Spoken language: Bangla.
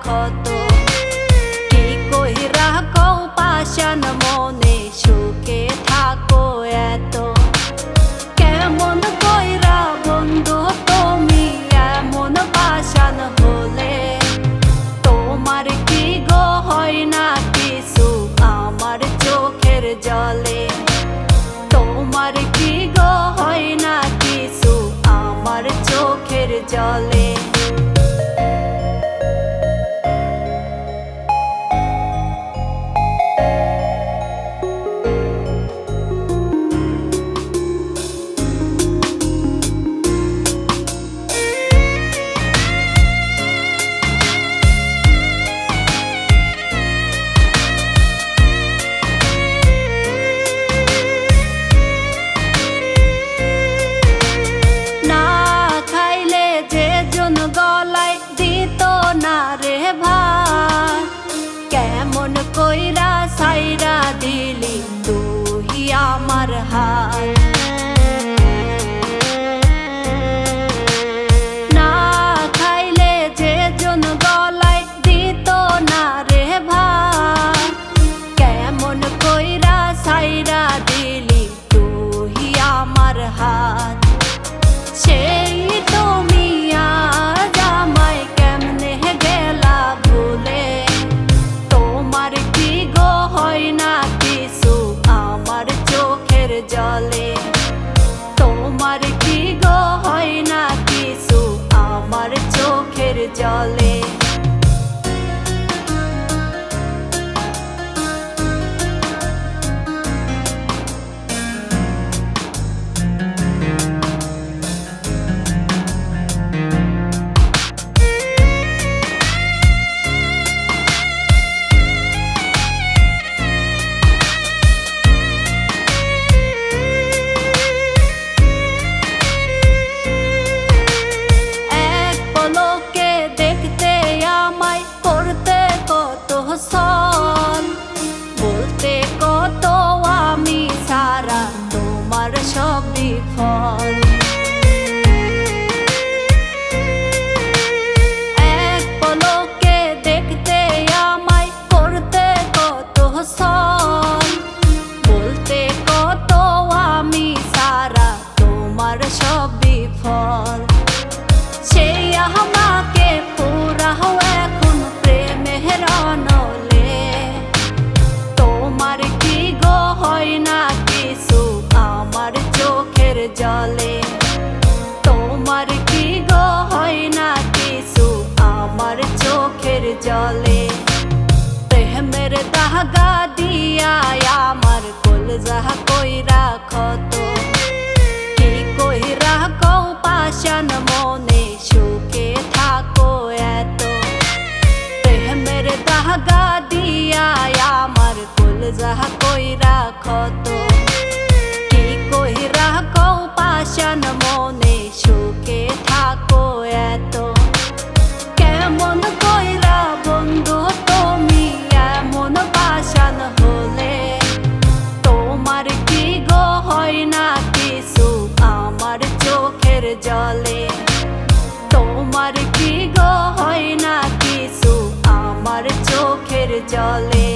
ক্ষত কি কইরা কও পাষাণ মনে সুখে থাকো এত কেমন কইরা বন্ধু তুমি এমন পাষাণ হলে তোমার কি গো হয় না কিছু আমার চোখের জলে তোমার কি গো হয় না কিছু আমার চোখের জলে গলায় দিত না রে ভাই কেমন কইরা সাইরা দিলি তুই আমার হাত না খাইলে যে জন গলায় দিত না রে ভাই কেমন কইরা সাইরা দিলি তুই আমার হাত সেই তুমি জলে তোমার কি গো হয় না কিছু আমার চোখের জলে বলতে কত আমি সারা তোমার সব বিফল এক পলকে দেখতে আমায় করতে কত সল বলতে কত আমি সারা তোমার সব বিফল সেই আমাকে পুরা এখন প্রেমের অনলে তোমার কি গো হয় না কিছু আমার চোখের জলে তোমার কি গো হয় না কিছু আমার চোখের জলে প্রেমের দাগা দিয়া আমার কলজা কইরা ক্ষত কি কইরা কও পাষাণ মনে সুখে থাকো এত প্রেমের দাগা দিয়া আমার কলজা কইরা ক্ষত কি কইরা কও পাষাণ মনে সুখে থাকো এত কেমন কইরা বন্ধু তুমি এমন পাষাণ হলে তোমার কি গো হয় না কিছু আমার চোখের জলে তোমার কি গো হয় না কিছু আমার চোখের জলে।